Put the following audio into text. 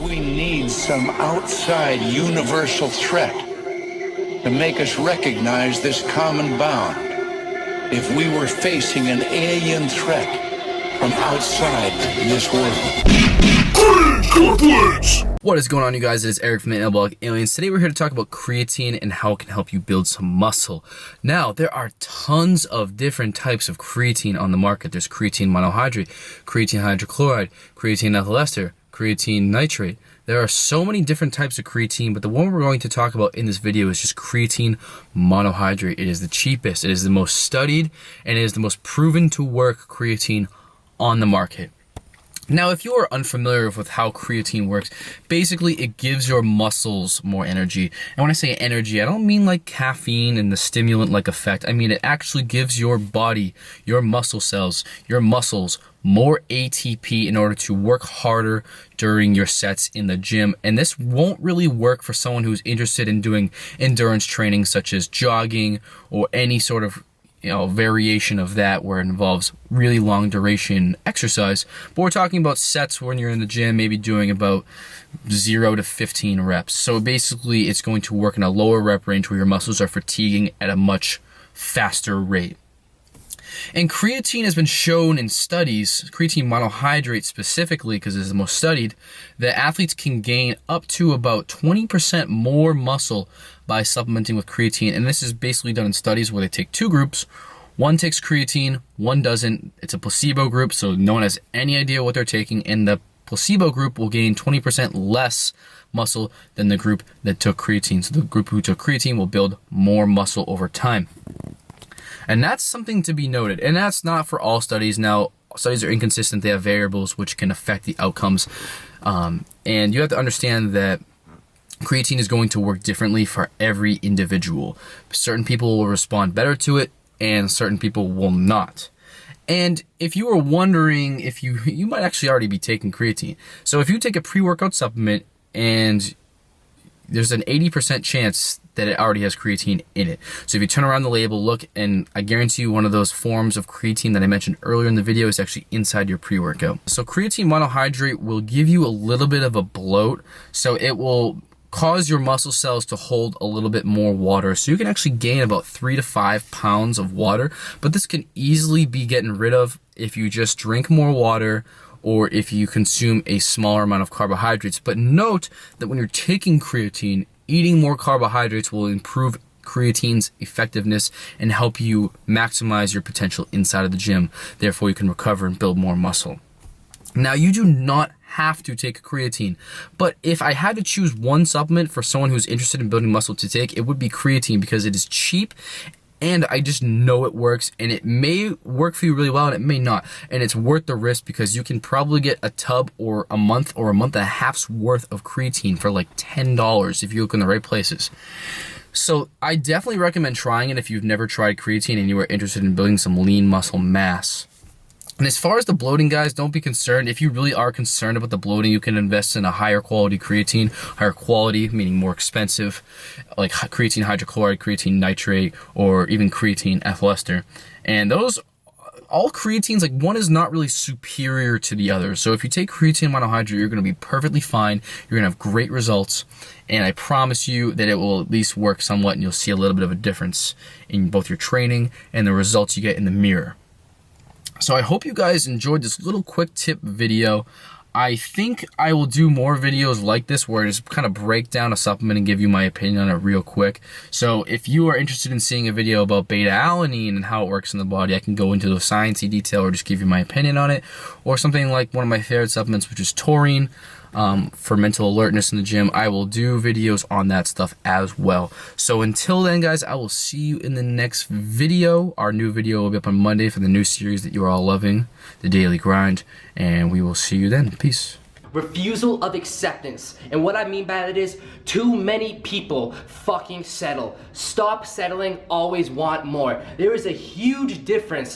we need some outside universal threat to make us recognize this common bond. If we were facing an alien threat from outside this world. What is going on, you guys? It is Eric from the Blog Aliens. Today we're here to talk about creatine and how it can help you build some muscle. Now, there are tons of different types of creatine on the market. There's creatine monohydrate, creatine hydrochloride, creatine ethyl ester, creatine nitrate. There are so many different types of creatine, but the one we're going to talk about in this video is just creatine monohydrate. It is the cheapest, it is the most studied, and it is the most proven to work creatine on the market. Now, if you are unfamiliar with how creatine works, basically it gives your muscles more energy. And when I say energy, I don't mean like caffeine and the stimulant-like effect. I mean it actually gives your body, your muscle cells, your muscles more ATP in order to work harder during your sets in the gym. And this won't really work for someone who's interested in doing endurance training such as jogging or any sort of variation of that where it involves really long duration exercise. But we're talking about sets when you're in the gym, maybe doing about 0 to 15 reps. So basically it's going to work in a lower rep range where your muscles are fatiguing at a much faster rate. And creatine has been shown in studies, creatine monohydrate specifically, because it's the most studied, that athletes can gain up to about 20% more muscle by supplementing with creatine. And this is basically done in studies where they take two groups. One takes creatine, one doesn't. It's a placebo group, so no one has any idea what they're taking. And the placebo group will gain 20% less muscle than the group that took creatine. So the group who took creatine will build more muscle over time. And that's something to be noted. And that's not for all studies. Now, studies are inconsistent. They have variables which can affect the outcomes. And you have to understand that creatine is going to work differently for every individual. Certain people will respond better to it, and certain people will not. And if you were wondering if you might actually already be taking creatine. So if you take a pre-workout supplement and there's an 80% chance that it already has creatine in it. So if you turn around the label, look, and I guarantee you one of those forms of creatine that I mentioned earlier in the video is actually inside your pre-workout. So creatine monohydrate will give you a little bit of a bloat. So it will cause your muscle cells to hold a little bit more water. So you can actually gain about 3 to 5 pounds of water, but this can easily be gotten rid of if you just drink more water or if you consume a smaller amount of carbohydrates. But note that when you're taking creatine, eating more carbohydrates will improve creatine's effectiveness and help you maximize your potential inside of the gym. Therefore, you can recover and build more muscle. Now, you do not have to take creatine, but if I had to choose one supplement for someone who's interested in building muscle to take, it would be creatine because it is cheap and I just know it works, and it may work for you really well and it may not, and it's worth the risk because you can probably get a tub or a month and a half's worth of creatine for like $10 if you look in the right places. So I definitely recommend trying it if you've never tried creatine and you are interested in building some lean muscle mass. And as far as the bloating, guys, don't be concerned. If you really are concerned about the bloating, you can invest in a higher quality creatine. Higher quality, meaning more expensive, like creatine hydrochloride, creatine nitrate, or even creatine ethyl ester. And those, all creatines, like one is not really superior to the other. So if you take creatine monohydrate, you're going to be perfectly fine. You're going to have great results. And I promise you that it will at least work somewhat, and you'll see a little bit of a difference in both your training and the results you get in the mirror. So I hope you guys enjoyed this little quick tip video. I think I will do more videos like this where I just kind of break down a supplement and give you my opinion on it real quick. So if you are interested in seeing a video about beta-alanine and how it works in the body, I can go into the sciencey detail or just give you my opinion on it. Or something like one of my favorite supplements, which is taurine. For mental alertness in the gym, I will do videos on that stuff as well. So until then, guys, I will see you in the next video. Our new video will be up on Monday for the new series that you are all loving, The Daily Grind, and we will see you then. Peace. Refusal of acceptance. And what I mean by that is too many people fucking settle. Stop settling, always want more. There is a huge difference